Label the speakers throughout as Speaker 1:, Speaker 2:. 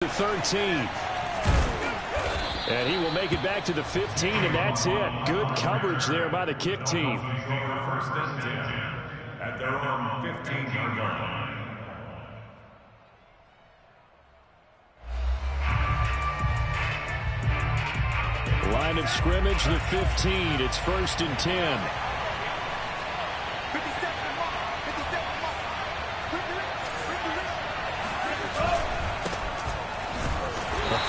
Speaker 1: 13. And he will make it back to the 15, and that's it. Good coverage there by the kick team.
Speaker 2: First and 10 at their own 15-yard line.
Speaker 1: Line of scrimmage, the 15. It's first and 10.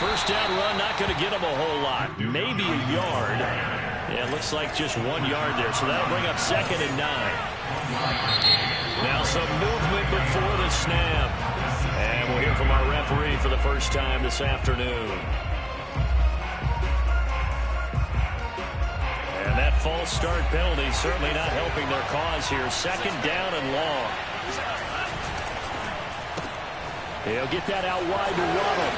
Speaker 1: First down run, not going to get him a whole lot. Maybe a yard. Yeah, it looks like just 1 yard there. So that'll bring up second and 9. Now some movement before the snap. And we'll hear from our referee for the first time this afternoon. And that false start penalty certainly not helping their cause here. Second down and long. He'll get that out wide to Waddle.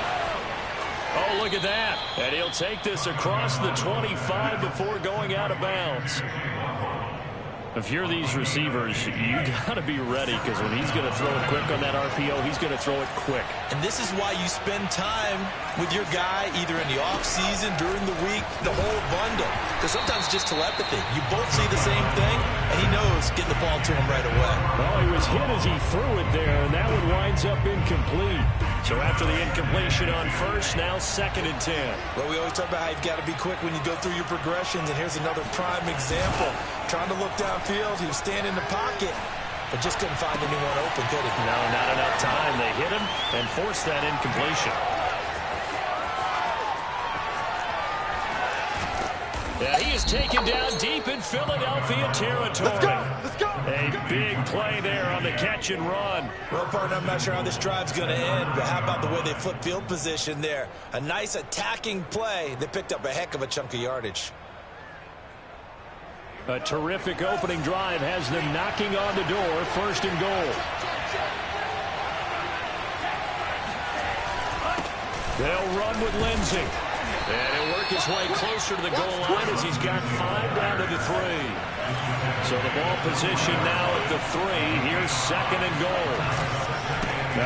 Speaker 1: Oh, look at that. And he'll take this across the 25 before going out of bounds. If you're these receivers, you got to be ready, because when he's going to throw it quick on that RPO, he's going to throw it quick.
Speaker 3: And this is why you spend time with your guy either in the offseason, during the week, the whole bundle. Because sometimes it's just telepathy. You both see the same thing, and he knows getting the ball to him right away.
Speaker 1: Well, he was hit as he threw it there, and that one winds up incomplete. So after the incompletion on first, now second and 10.
Speaker 3: Well, we always talk about how you've got to be quick when you go through your progressions, and here's another prime example. Trying to look downfield, he was standing in the pocket, but just couldn't find anyone open, could he?
Speaker 1: No, not enough time. They hit him and forced that incompletion. Yeah, he is taken down deep in Philadelphia territory.
Speaker 4: Let's go.
Speaker 1: A big play there on the catch and run.
Speaker 3: Well, partner, I'm not sure how this drive's going to end, but how about the way they flip field position there? A nice attacking play. They picked up a heck of a chunk of yardage.
Speaker 1: A terrific opening drive has them knocking on the door. First and goal. They'll run with Lindsey. And he'll work his way closer to the goal line as he's got 5 down to the 3. So the ball position now at the 3. Here's second and goal.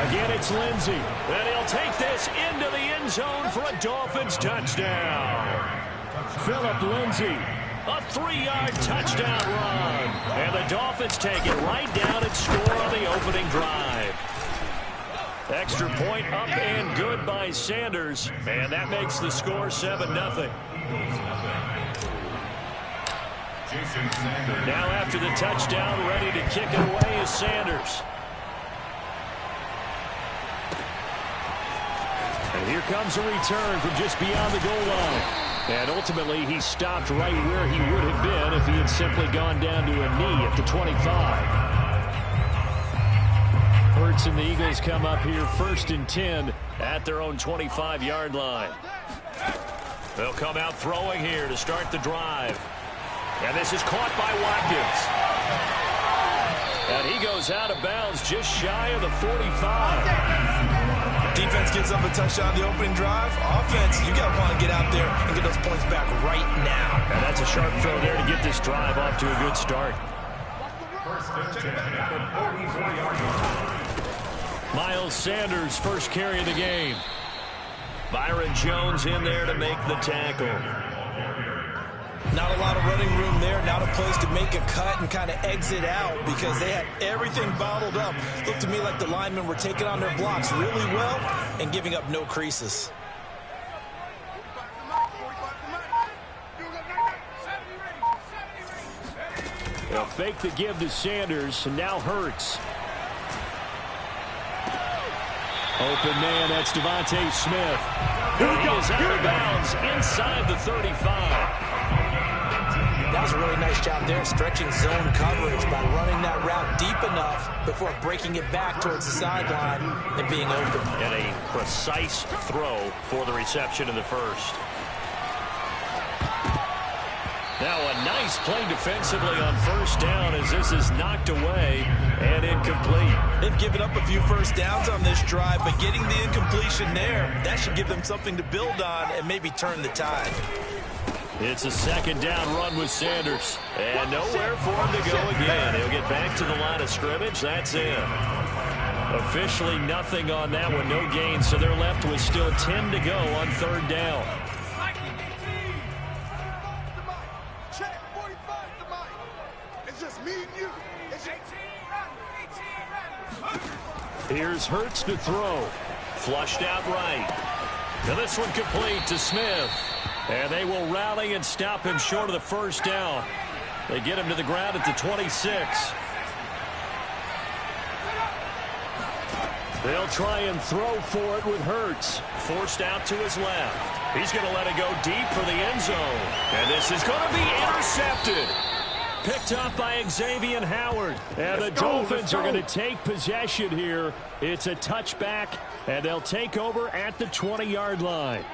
Speaker 1: Again, it's Lindsey. And he'll take this into the end zone for a Dolphins touchdown. Phillip Lindsay. A 3-yard touchdown run. And the Dolphins take it right down and score on the opening drive. Extra point up and good by Sanders. And that makes the score 7-0. Now after the touchdown, ready to kick it away is Sanders. And here comes a return from just beyond the goal line. And ultimately, he stopped right where he would have been if he had simply gone down to a knee at the 25. Hurts and the Eagles come up here first and 10 at their own 25-yard line. They'll come out throwing here to start the drive. And this is caught by Watkins. And he goes out of bounds just shy of the 45.
Speaker 3: Defense gives up a touchdown the opening drive. Offense, you got to want to get out there and get those points back right now.
Speaker 1: And that's a sharp throw there to get this drive off to a good start. Miles Sanders, first carry of the game. Byron Jones in there to make the tackle.
Speaker 3: Not a lot of running room there. Not a place to make a cut and kind of exit out because they had everything bottled up. Looked to me like the linemen were taking on their blocks really well and giving up no creases.
Speaker 1: They'll fake the give to Sanders, and now Hurts. Open man, that's Devontae Smith. He is out of bounds inside the 35.
Speaker 3: That was a really nice job there, stretching zone coverage by running that route deep enough before breaking it back towards the sideline and being open.
Speaker 1: And a precise throw for the reception in the first. Now a nice play defensively on first down as this is knocked away and incomplete.
Speaker 3: They've given up a few first downs on this drive, but getting the incompletion there, that should give them something to build on and maybe turn the tide.
Speaker 1: It's a second down run with Sanders. And nowhere for him to go again. He'll get back to the line of scrimmage. That's it. Officially nothing on that one, no gain, so they're left with still 10 to go on third down.
Speaker 4: Check 45 to Mike. It's just me and you.
Speaker 1: Here's Hurts to throw. Flushed out right. Now this one complete to Smith. And they will rally and stop him short of the first down. They get him to the ground at the 26. They'll try and throw for it with Hurts. Forced out to his left. He's going to let it go deep for the end zone. And this is going to be intercepted. Picked up by Xavier Howard. And the Dolphins are going to take possession here. It's a touchback, and they'll take over at the 20-yard line.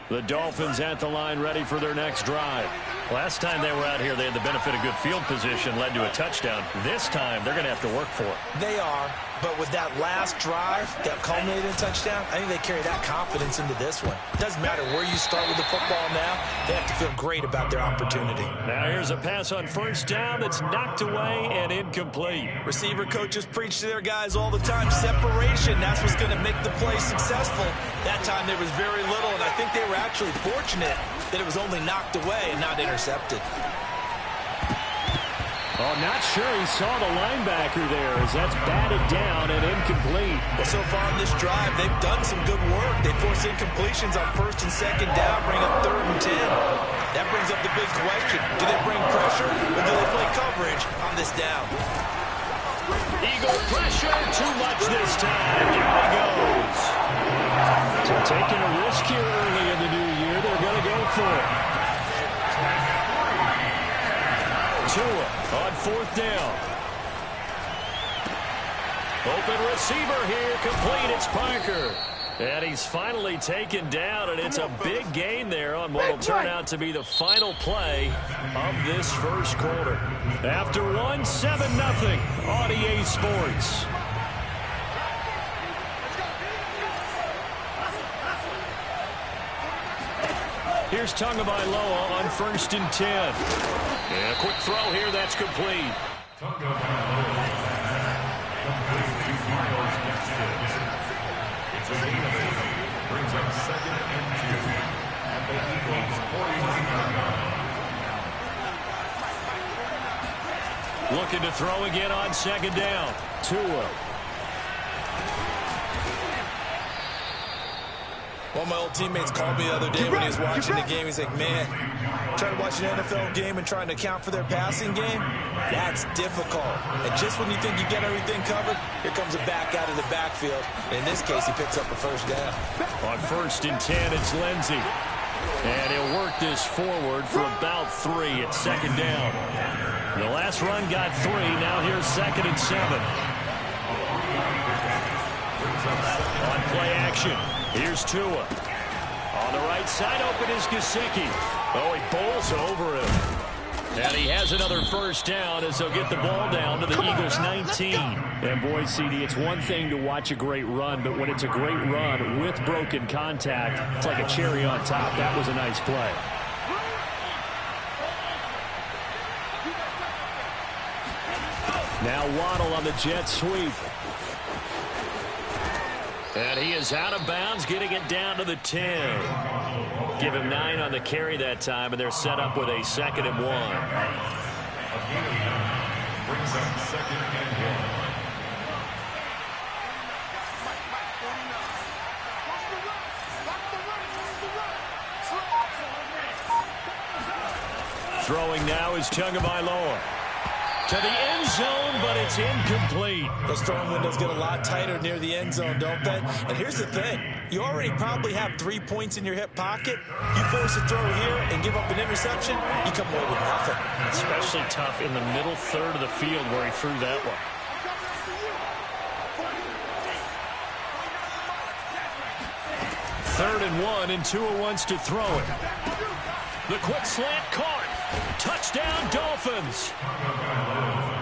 Speaker 1: The Dolphins at the line ready for their next drive. Last time they were out here, they had the benefit of good field position, led to a touchdown. This time, they're going to have to work for it.
Speaker 3: They are, but with that last drive that culminated in a touchdown, I think they carry that confidence into this one. It doesn't matter where you start with the football now. They have to feel great about their opportunity.
Speaker 1: Now here's a pass on first down that's knocked away and incomplete.
Speaker 3: Receiver coaches preach to their guys all the time. Separation, that's what's going to make the play successful. That time there was very little, and I think they were actually fortunate that it was only knocked away and not intercepted.
Speaker 1: Oh, not sure he saw the linebacker there as that's batted down and incomplete.
Speaker 3: Well, so far in this drive, they've done some good work. They force incompletions on first and second down, bring up 3rd and 10. That brings up the big question. Do they bring pressure or do they play coverage on this down?
Speaker 1: Eagle pressure, too much this time. Down he goes. So taking a risk here early in the new year, they're going to go for it. Tua on 4th down. Open receiver here, complete, it's Parker. And he's finally taken down, and it's a big gain there on what will turn out to be the final play of this first quarter. After one, 7-0 on EA Sports. Here's Tagovailoa on 1st and 10. And a quick throw here, that's complete.
Speaker 2: Brings up 2nd and 2. At the Eagles' 41-yard line.
Speaker 1: Looking to throw again on 2nd down. Tua.
Speaker 3: One of my old teammates called me the other day when he was watching the game. He's like, man, trying to watch an NFL game and trying to account for their passing game, that's difficult. And just when you think you get everything covered, here comes a back out of the backfield. And in this case, he picks up a first down.
Speaker 1: On 1st and 10, it's Lindsey. And he'll work this forward for about 3 at 2nd down. The last run got 3. Now here's 2nd and 7. On play action. Here's Tua. On the right side, open is Gesicki. Oh, he bowls over him. And he has another first down as they'll get the ball down to the Eagles' 19. And boy, CD, it's one thing to watch a great run, but when it's a great run with broken contact, it's like a cherry on top. That was a nice play. Now Waddle on the jet sweep. And he is out of bounds, getting it down to the 10. Give him 9 on the carry that time, and they're set up with a 2nd and 1.
Speaker 2: Brings up 2nd and
Speaker 4: 1.
Speaker 1: Throwing now is Tagovailoa. To the end zone, but it's incomplete.
Speaker 3: Those throwing windows get a lot tighter near the end zone, don't they? And here's the thing. You already probably have 3 points in your hip pocket. You force a throw here and give up an interception, you come away with nothing.
Speaker 1: Especially tough in the middle third of the field where he threw that one. 3rd and 1, and Tua wants to throw it. The quick slant caught. Touchdown, Dolphins.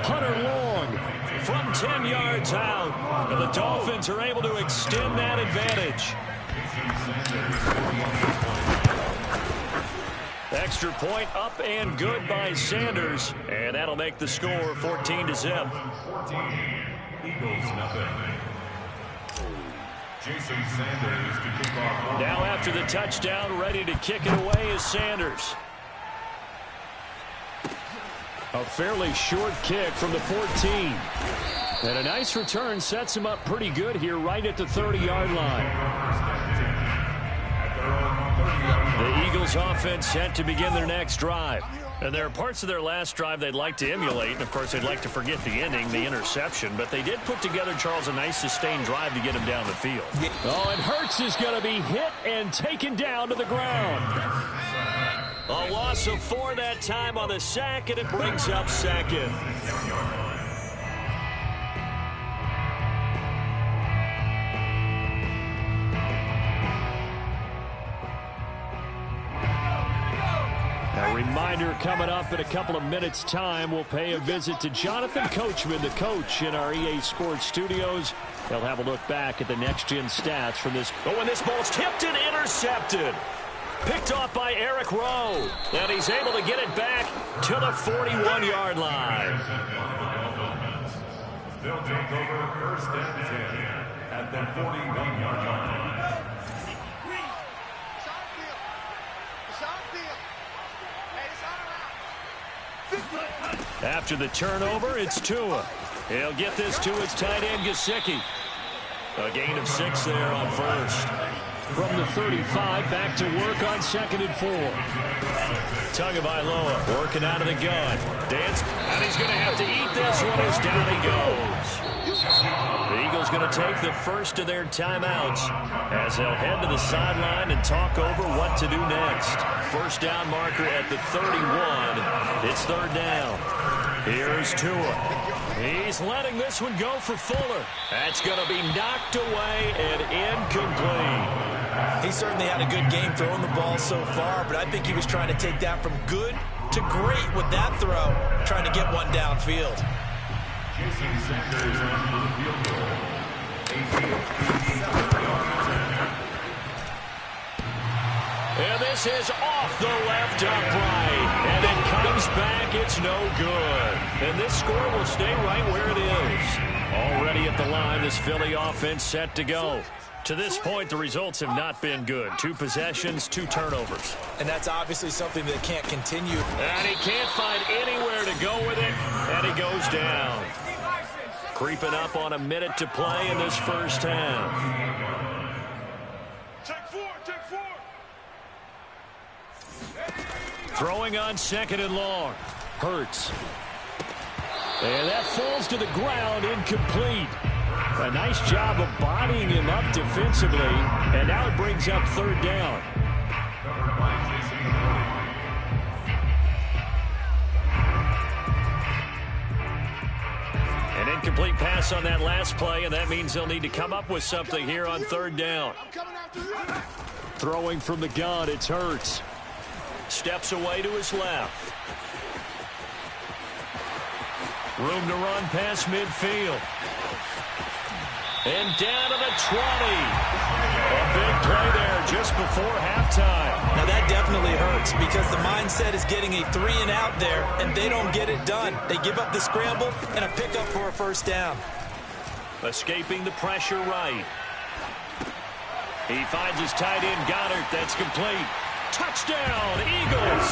Speaker 1: Hunter Long from 10 yards out. And the Dolphins are able to extend that advantage. Extra point up and good by Sanders. And that'll make the score 14-0.
Speaker 2: 14. Eagles nothing. Jason Sanders to kick off.
Speaker 1: Now after the touchdown, ready to kick it away is Sanders. A fairly short kick from the 14. And a nice return sets him up pretty good here right at the 30-yard line. The Eagles offense set to begin their next drive. And there are parts of their last drive they'd like to emulate. And, of course, they'd like to forget the ending, the interception. But they did put together, Charles, a nice sustained drive to get him down the field. Oh, and Hurts is going to be hit and taken down to the ground. A loss of 4 that time on the sack, and it brings up second. A reminder coming up in a couple of minutes' time. We'll pay a visit to Jonathan Coachman, the coach in our EA Sports studios. They'll have a look back at the next-gen stats from this. Oh, and this ball's tipped and intercepted. Picked off by Eric Rowe. And he's able to get it back to the 41-yard line.
Speaker 2: They'll take over first and 10 at the 41-yard line.
Speaker 1: After the turnover, it's Tua. He'll get this to his tight end, Gesicki. A gain of 6 there on first. From the 35, back to work on 2nd and 4. Tagovailoa working out of the gun. Dance, and he's going to have to eat this one as down he goes. The Eagles going to take the first of their timeouts as they'll head to the sideline and talk over what to do next. First down marker at the 31. It's 3rd down. Here's Tua. He's letting this one go for Fuller. That's going to be knocked away and incomplete.
Speaker 3: He certainly had a good game throwing the ball so far, but I think he was trying to take that from good to great with that throw, trying to get one downfield.
Speaker 2: Jason Sanders on the field goal.
Speaker 1: And this is off the left upright. And it comes back. It's no good. And this score will stay right where it is. Already at the line, this Philly offense set to go. To this point, the results have not been good. 2 possessions, 2 turnovers.
Speaker 3: And that's obviously something that can't continue.
Speaker 1: And he can't find anywhere to go with it. And he goes down. Creeping up on a minute to play in this first half.
Speaker 4: Take 4, take 4.
Speaker 1: Throwing on 2nd and long. Hurts. And that falls to the ground, incomplete. A nice job of bodying him up defensively. And now it brings up 3rd down. An incomplete pass on that last play, and that means they'll need to come up with something here on 3rd down. Throwing from the gun, it's Hurts. Steps away to his left. Room to run past midfield. And down to the 20. A big play there just before halftime.
Speaker 3: Now that definitely hurts because the mindset is getting a 3-and-out there, and they don't get it done. They give up the scramble and a pickup for a first down.
Speaker 1: Escaping the pressure right. He finds his tight end, Goddard. That's complete. Touchdown, Eagles.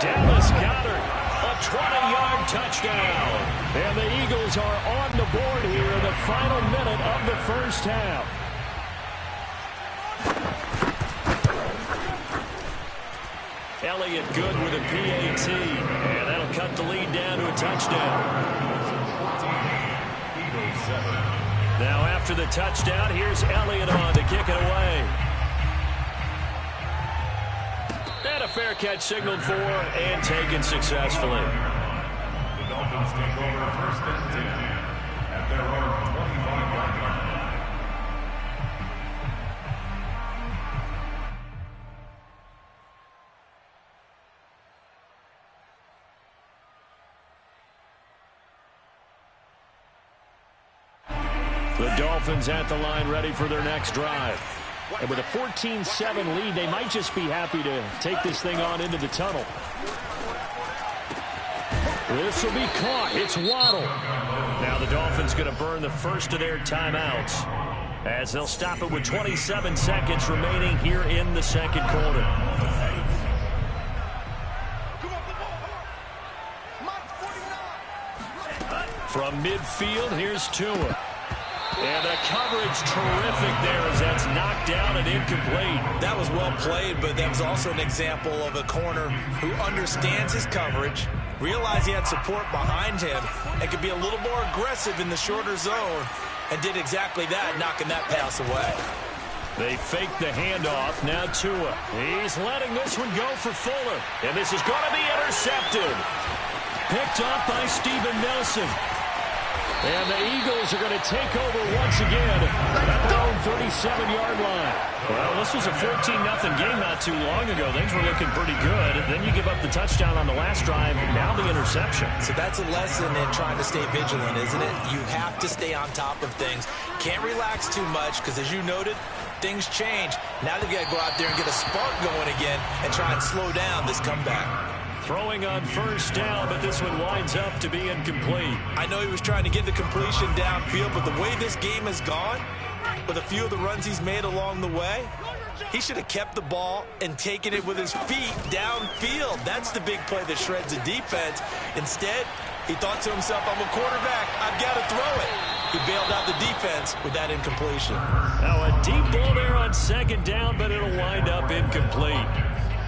Speaker 1: Dallas Goedert, a 20-yard touchdown. And the Eagles are on the board here in the final minute of the first half. Elliott good with a PAT. And that'll cut the lead down to a touchdown. Now after the touchdown, here's Elliott on to kick it away. And a fair catch signaled for and taken successfully.
Speaker 2: The Dolphins take over first and 10 at their own 25-yard line.
Speaker 1: The Dolphins at the line ready for their next drive. And with a 14-7 lead, they might just be happy to take this thing on into the tunnel. This will be caught. It's Waddle. Now the Dolphins going to burn the first of their timeouts as they'll stop it with 27 seconds remaining here in the second quarter. From midfield, here's Tua. And the coverage terrific there as that's knocked down and incomplete.
Speaker 3: That was well played, but that was also an example of a corner who understands his coverage, realized he had support behind him, and could be a little more aggressive in the shorter zone, and did exactly that, knocking that pass away.
Speaker 1: They fake the handoff. Now Tua. He's letting this one go for Fuller. And this is going to be intercepted. Picked off by Steven Nelson. And the Eagles are going to take over once again at their own 37-yard line. Well, this was a 14-0 game not too long ago. Things were looking pretty good. Then you give up the touchdown on the last drive, and now the interception.
Speaker 3: So that's a lesson in trying to stay vigilant, isn't it? You have to stay on top of things. Can't relax too much because, as you noted, things change. Now they've got to go out there and get a spark going again and try and slow down this comeback.
Speaker 1: Throwing on first down, but this one winds up to be incomplete.
Speaker 3: I know he was trying to get the completion downfield, but the way this game has gone, with a few of the runs he's made along the way, he should have kept the ball and taken it with his feet downfield. That's the big play that shreds the defense. Instead, he thought to himself, I'm a quarterback, I've got to throw it. He bailed out the defense with that incompletion.
Speaker 1: Now a deep ball there on second down, but it'll wind up incomplete.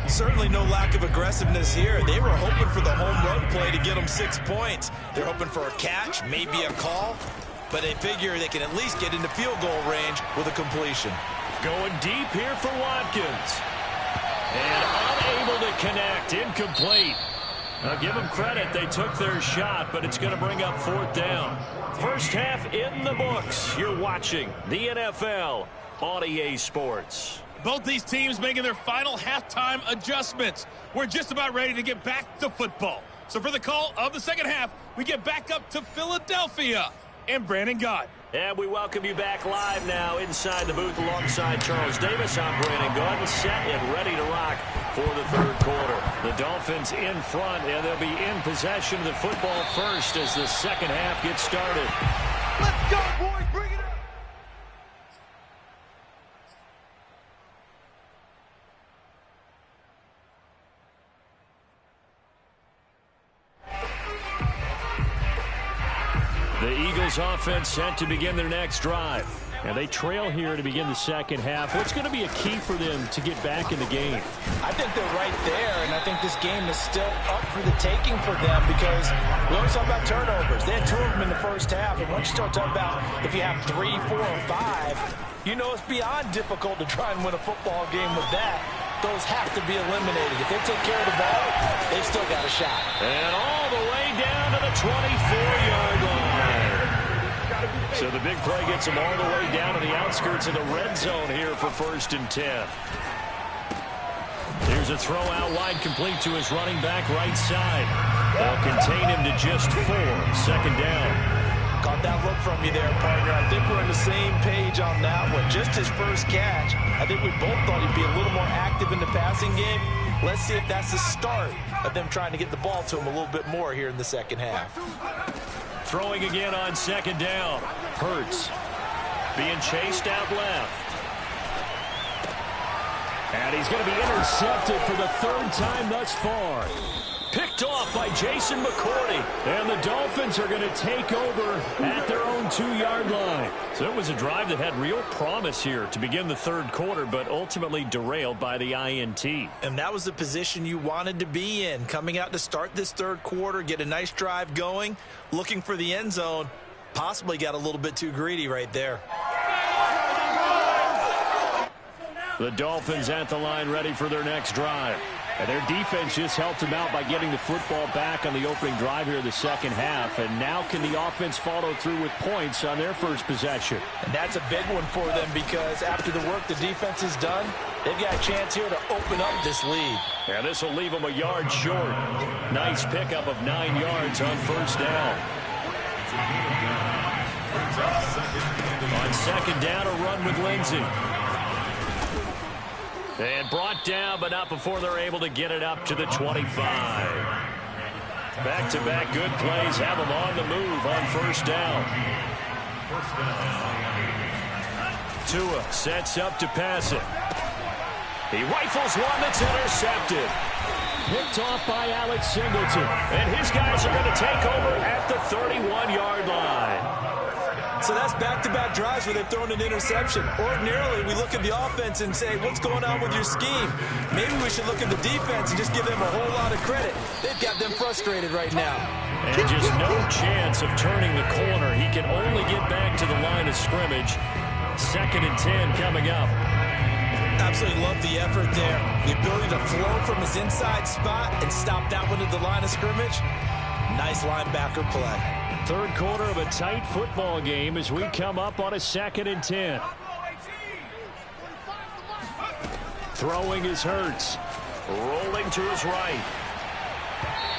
Speaker 3: Certainly no lack of aggressiveness here. They were hoping for the home run play to get them 6 points. They're hoping for a catch, maybe a call, but they figure they can at least get into field goal range with a completion.
Speaker 1: Going deep here for Watkins. And unable to connect, incomplete. Now give them credit, they took their shot, but it's going to bring up fourth down. First half in the books. You're watching the NFL on EA Sports.
Speaker 5: Both these teams making their final halftime adjustments. We're just about ready to get back to football. So for the call of the second half, we get back up to Philadelphia and Brandon Gaudin.
Speaker 1: And we welcome you back live now inside the booth alongside Charles Davis. I'm Brandon Gaudin, set and ready to rock for the third quarter. The Dolphins in front, and they'll be in possession of the football first as the second half gets started.
Speaker 4: Let's go, boys. Bring it up.
Speaker 1: The Eagles offense set to begin their next drive. And they trail here to begin the second half. What's going to be a key for them to get back in the game?
Speaker 3: I think they're right there, and I think this game is still up for the taking for them because we always talk about turnovers. They had 2 of them in the first half, and once you start talking about if you have 3, 4, or 5, you know it's beyond difficult to try and win a football game with that. Those have to be eliminated. If they take care of the ball, they've still got a shot.
Speaker 1: And all the way down to the 24-yard line. So the big play gets them all the way down to the outskirts of the red zone here for 1st and 10. Here's a throw out wide complete to his running back right side. They'll contain him to just 4. Second down.
Speaker 3: Caught that look from you there, partner. I think we're on the same page on that one. Just his first catch. I think we both thought he'd be a little more active in the passing game. Let's see if that's the start of them trying to get the ball to him a little bit more here in the second half.
Speaker 1: Throwing again on second down. Hurts being chased out left. And he's going to be intercepted for the 3rd time thus far. Picked off by Jason McCourty. And the Dolphins are going to take over at their own 2-yard line. So it was a drive that had real promise here to begin the third quarter, but ultimately derailed by the INT.
Speaker 3: And that was the position you wanted to be in. Coming out to start this third quarter, get a nice drive going, looking for the end zone. Possibly got a little bit too greedy right there.
Speaker 1: The Dolphins at the line ready for their next drive. And their defense just helped them out by getting the football back on the opening drive here in the second half. And now can the offense follow through with points on their first possession?
Speaker 3: And that's a big one for them because after the work the defense has done, they've got a chance here to open up this lead.
Speaker 1: And this will leave them a yard short. Nice pickup of 9 yards on first down. On second down, a run with Lindsey. And brought down, but not before they're able to get it up to the 25. Back-to-back good plays have them on the move on first down. Tua sets up to pass it. He rifles one that's intercepted. Picked off by Alex Singleton. And his guys are going to take over at the 31-yard line.
Speaker 3: So that's back-to-back drives where they've thrown an interception. Ordinarily, we look at the offense and say, what's going on with your scheme? Maybe we should look at the defense and just give them a whole lot of credit. They've got them frustrated right now.
Speaker 1: And just no chance of turning the corner. He can only get back to the line of scrimmage. 2nd and 10 coming up.
Speaker 3: Absolutely love the effort there. The ability to flow from his inside spot and stop that one at the line of scrimmage. Nice linebacker play.
Speaker 1: Third quarter of a tight football game as we come up on a 2nd and 10. Throwing is Hurts. Rolling to his right.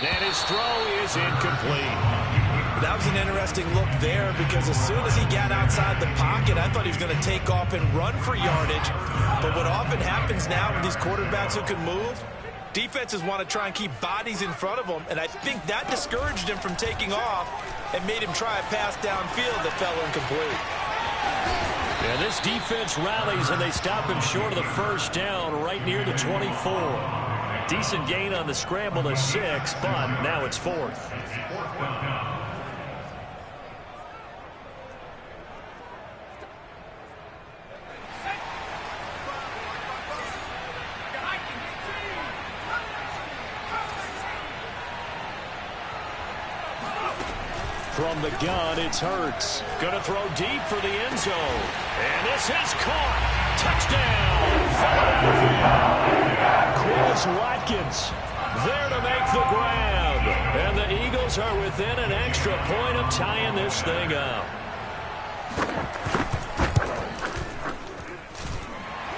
Speaker 1: And his throw is incomplete.
Speaker 3: That was an interesting look there because as soon as he got outside the pocket, I thought he was going to take off and run for yardage. But what often happens now with these quarterbacks who can move, defenses want to try and keep bodies in front of them, and I think that discouraged him from taking off and made him try a pass downfield that fell incomplete.
Speaker 1: Yeah, this defense rallies, and they stop him short of the first down right near the 24. Decent gain on the scramble to 6, but now it's 4th. From the gun, it's Hurts. Going to throw deep for the end zone. And this is caught. Touchdown, Philadelphia. Quez Watkins there to make the grab. And the Eagles are within an extra point of tying this thing up.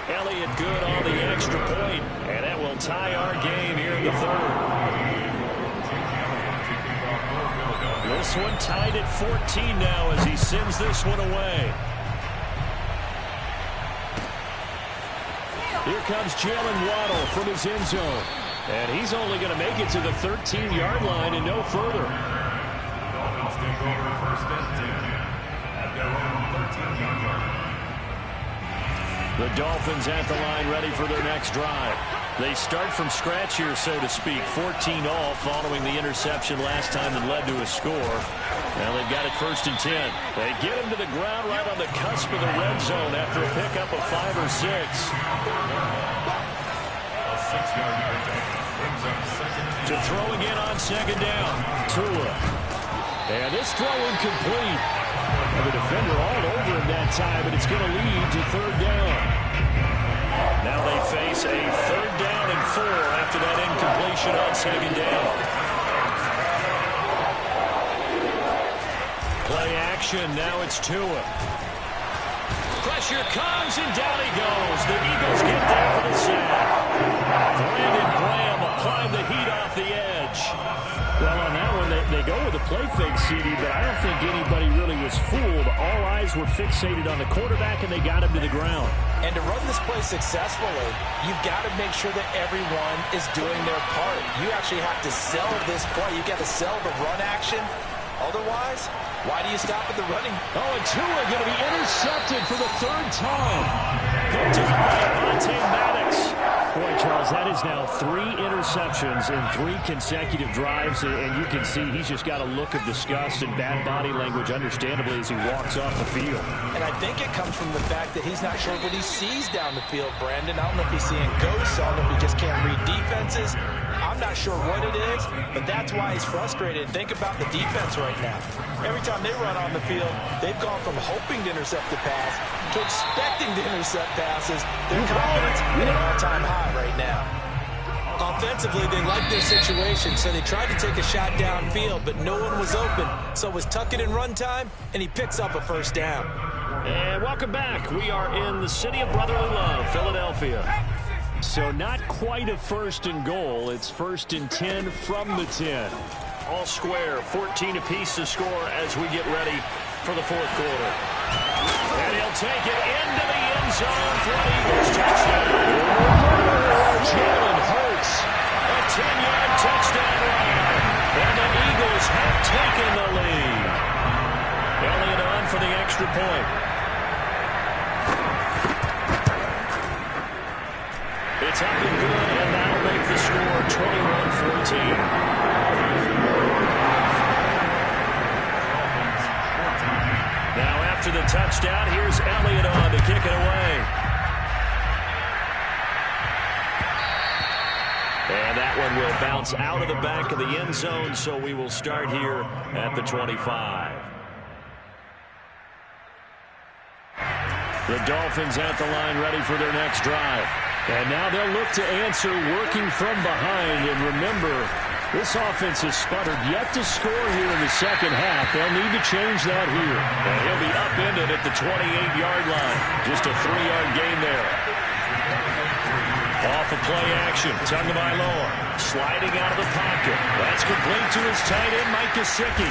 Speaker 1: Elliott good on the extra point. And that will tie our game here in the 3rd. This one tied at 14 now as he sends this one away. Here comes Jalen Waddle from his end zone. And he's only going to make it to the 13-yard line and no further.
Speaker 2: Dolphins take over 1st and 10 at their own 13-yard line.
Speaker 1: The Dolphins at the line ready for their next drive. They start from scratch here, so to speak. 14 all following the interception last time that led to a score. Now they've got it 1st and 10. They get him to the ground right on the cusp of the red zone after a pickup of 5 or 6.
Speaker 2: A 6-yard pickup brings up 2nd.
Speaker 1: To throw again on 2nd down. Tua. And this throw incomplete. The defender all over him that time, but it's going to lead to 3rd down. Now they face a 3rd down and 4 after that incompletion on 2nd down. Play action, now it's Tua. Pressure comes, and down he goes. The Eagles get there for the sack. Brandon Graham applying the heat off the edge. Well, on that one, they go with a play fake, CD, but I don't think anybody really was fooled. All eyes were fixated on the quarterback, and they got him to the ground.
Speaker 3: And to run this play successfully, you've got to make sure that everyone is doing their part. You actually have to sell this play. You've got to sell the run action. Otherwise, why do you stop at the running?
Speaker 1: Oh, and Tua going to be intercepted for the 3rd time. Picked up by Avonte Maddox. Boy, Charles, that is now 3 interceptions in 3 consecutive drives, and you can see he's just got a look of disgust and bad body language, understandably, as he walks off the field.
Speaker 3: And I think it comes from the fact that he's not sure what he sees down the field, Brandon. I don't know if he's seeing ghosts. I don't know if he just can't read defenses. I'm not sure what it is, but that's why he's frustrated. Think about the defense right now. Every time they run on the field, they've gone from hoping to intercept the pass to expecting to intercept passes. Their confidence at an all-time high right now. Offensively, they like their situation, so they tried to take a shot downfield, but no one was open. So it was tuck it in run time, and he picks up a 1st down.
Speaker 1: And welcome back. We are in the city of brotherly love, Philadelphia. So not quite a 1st and goal. It's 1st and 10 from the 10. All square, 14 apiece to score as we get ready for the 4th quarter. And he'll take it into the end zone for an Eagles touchdown. Jalen Hurts, a 10-yard touchdown run. And the Eagles have taken the lead. Elliott on for the extra point. it's up and good, and that'll make the score 21-14. Now after the touchdown, here's Elliott on to kick it away. And that one will bounce out of the back of the end zone, so we will start here at the 25. The Dolphins at the line ready for their next drive. And now they'll look to answer working from behind. And remember, this offense has sputtered yet to score here in the second half. They'll need to change that here. And he'll be upended at the 28-yard line. Just a 3-yard gain there. Off of play action, Tagovailoa sliding out of the pocket. That's complete to his tight end, Mike Gesicki.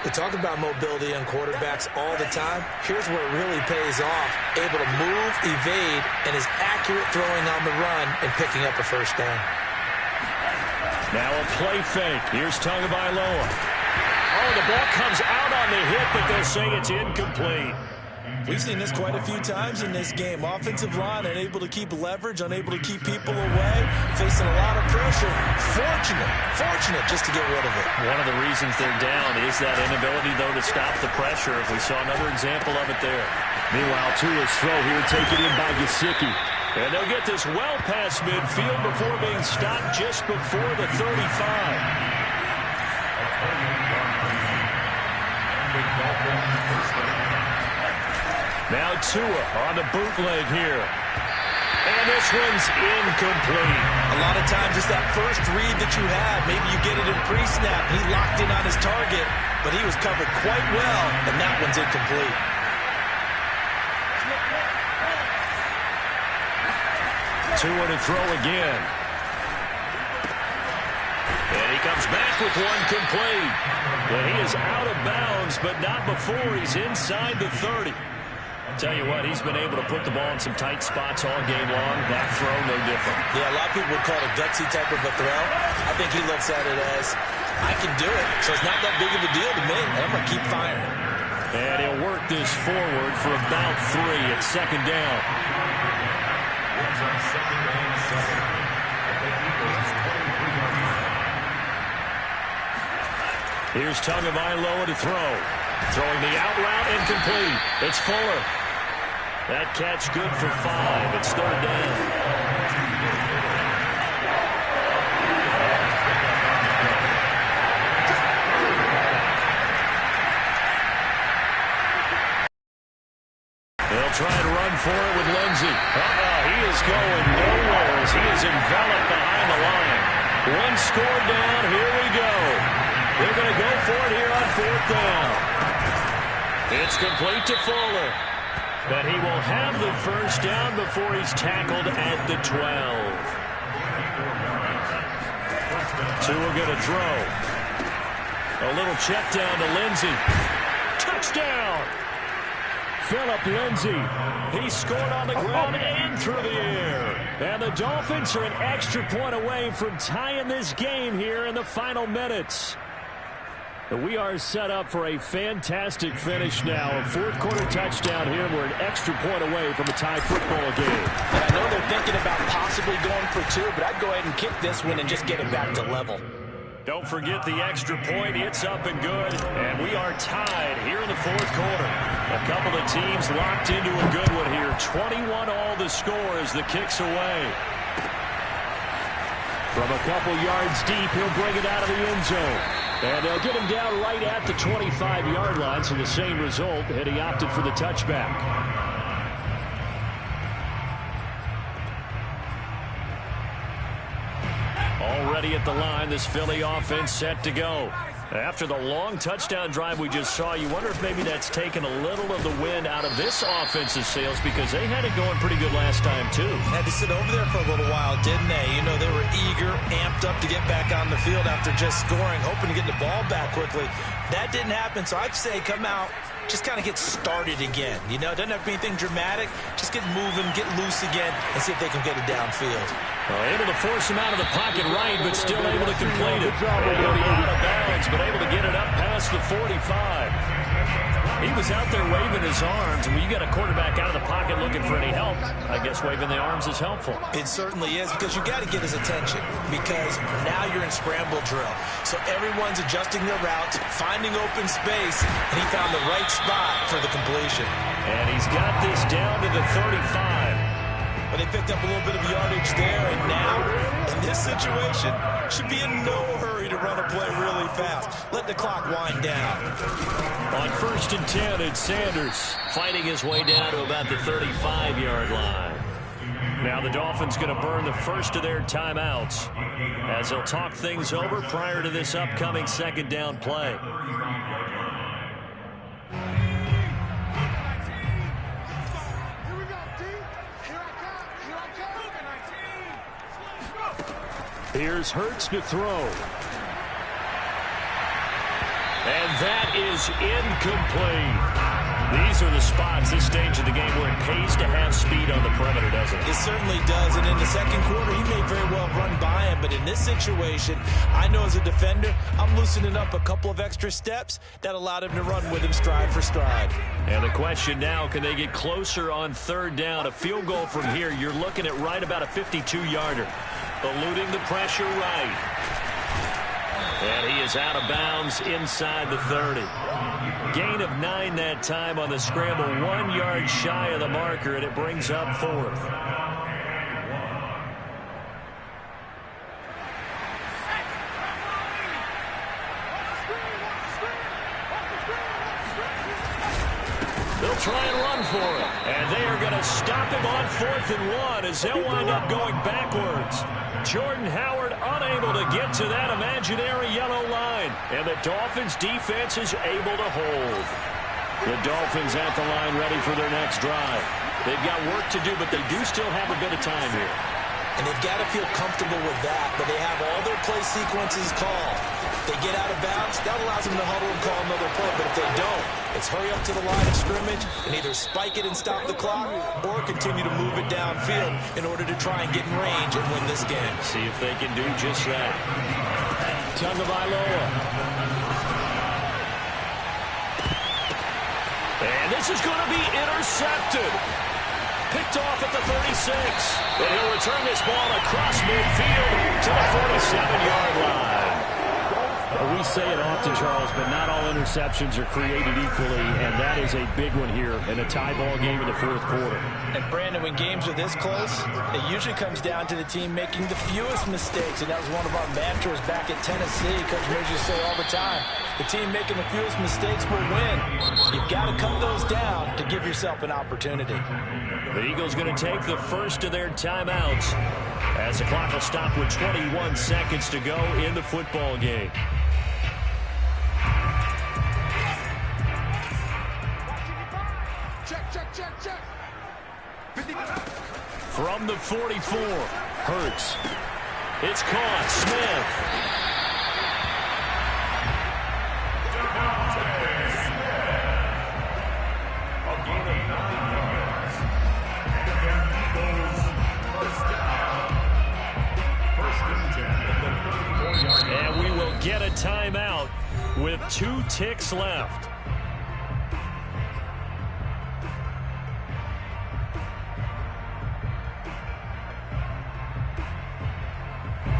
Speaker 3: We talk about mobility on quarterbacks all the time. Here's where it really pays off. Able to move, evade, and is accurate throwing on the run and picking up a first down.
Speaker 1: Now a play fake. Here's Tagovailoa. Oh, the ball comes out on the hit, but they'll say it's incomplete.
Speaker 3: We've seen this quite a few times in this game. Offensive line unable to keep leverage, unable to keep people away, facing a lot of pressure. Fortunate just to get rid of it.
Speaker 1: One of the reasons they're down is that inability, though, to stop the pressure. We saw another example of it there. Meanwhile, Tua's throw here taken in by Gesicki. And they'll get this well past midfield before being stopped just before the 35. Now Tua on the bootleg here. And this one's incomplete.
Speaker 3: A lot of times it's that first read that you have. Maybe you get it in pre-snap. He locked in on his target, but he was covered quite well, and that one's incomplete.
Speaker 1: Tua to throw again. And he comes back with one complete. But he is out of bounds, but not before he's inside the 30. Tell you what, he's been able to put the ball in some tight spots all game long. That throw, no different.
Speaker 3: Yeah, a lot of people would call it a gutsy type of a throw. I think he looks at it as, I can do it, so it's not that big of a deal to me. I'm going to keep firing.
Speaker 1: And he'll work this forward for about 3 at second down. Here's Tagovailoa to throw. Throwing the out route, incomplete. It's Fuller. That catch good for 5. It's third down. They'll try and run for it with Lindsey. He is going nowhere as he is enveloped behind the line. One score down. Here we go. They're going to go for it here on fourth down. It's complete to Fuller. But he will have the first down before he's tackled at the 12. Tua going to throw. A little check down to Lindsey. Touchdown! Philip Lindsey. He scored on the ground and through the air. And the Dolphins are an extra point away from tying this game here in the final minutes. We are set up for a fantastic finish now. A fourth-quarter touchdown here. We're an extra point away from a tie football game.
Speaker 3: And I know they're thinking about possibly going for 2, but I'd go ahead and kick this one and just get it back to level.
Speaker 1: Don't forget the extra point. It's up and good. And we are tied here in the fourth quarter. A couple of teams locked into a good one here. 21 all the score as the kick's away. From a couple yards deep, he'll bring it out of the end zone. And they'll get him down right at the 25-yard line, so the same result, and he opted for the touchback. Already at the line, this Philly offense set to go. After the long touchdown drive we just saw, you wonder if maybe that's taken a little of the wind out of this offense's sails because they had it going pretty good last time, too.
Speaker 3: Had to sit over there for a little while, didn't they? You know, they were eager, amped up to get back on the field after just scoring, hoping to get the ball back quickly. That didn't happen, so I'd say come out, just kind of get started again. You know, it doesn't have to be anything dramatic. Just get moving, get loose again, and see if they can get it downfield.
Speaker 1: Able to force him out of the pocket right, but still able to complete it. He'll be out of bounds, but able to get it up past the 45. He was out there waving his arms, and when you got a quarterback out of the pocket looking for any help, I guess waving the arms is helpful.
Speaker 3: It certainly is, because you got to get his attention, because now you're in scramble drill. So everyone's adjusting their routes, finding open space, and he found the right spot for the completion.
Speaker 1: And he's got this down to the 35.
Speaker 3: But they picked up a little bit of yardage there, and now, in this situation, should be in no hurry to run a play really fast. Let the clock wind down.
Speaker 1: On 1st and 10, it's Sanders fighting his way down to about the 35-yard line. Now the Dolphins going to burn the first of their timeouts as they'll talk things over prior to this upcoming second down play. Here's Hurts to throw. And that is incomplete. These are the spots, this stage of the game, where it pays to have speed on the perimeter, doesn't it?
Speaker 3: It certainly does. And in the second quarter, he may very well run by him. But in this situation, I know as a defender, I'm loosening up a couple of extra steps that allowed him to run with him stride for stride.
Speaker 1: And the question now, can they get closer on 3rd down? A field goal from here, you're looking at right about a 52-yarder. Eluding the pressure right. And he is out of bounds inside the 30. Gain of 9 that time on the scramble. 1 yard shy of the marker, and it brings up 4th. They'll try and run for it. And they are going to stop him on 4th and 1 as they'll wind up going backwards. Jordan Howard unable to get to that imaginary yellow line. And the Dolphins defense is able to hold. The Dolphins at the line ready for their next drive. They've got work to do, but they do still have a bit of time here.
Speaker 3: And they've got to feel comfortable with that, but they have all their play sequences called. If they get out of bounds, that allows them to huddle and call another play. But if they don't, it's hurry up to the line of scrimmage and either spike it and stop the clock or continue to move it downfield in order to try and get in range and win this game.
Speaker 1: See if they can do just that. Tagovailoa. And this is going to be intercepted. Picked off at the 36. And he'll return this ball across midfield to the 47-yard line.
Speaker 6: We say it often, Charles, but not all interceptions are created equally, and that is a big one here in a tie ball game in the 4th quarter.
Speaker 3: And, Brandon, when games are this close, it usually comes down to the team making the fewest mistakes, and that was one of our mantras back at Tennessee. Coach Mears used to say all the time, the team making the fewest mistakes will win. You've got to cut those down to give yourself an opportunity.
Speaker 1: The Eagles going to take the first of their timeouts as the clock will stop with 21 seconds to go in the football game.
Speaker 4: Check.
Speaker 1: From the 44, Hurts. It's caught. Smith. And we will get a timeout with 2 ticks left.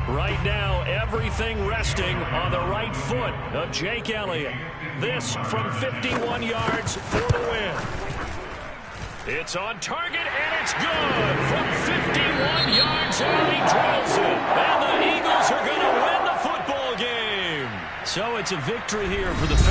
Speaker 1: Right now, everything resting on the right foot of Jake Elliott. This from 51 yards for the win. It's on target, and it's good. From 51 yards out, he drills it. And the Eagles are going to win the football game. So it's a victory here for the Phillies.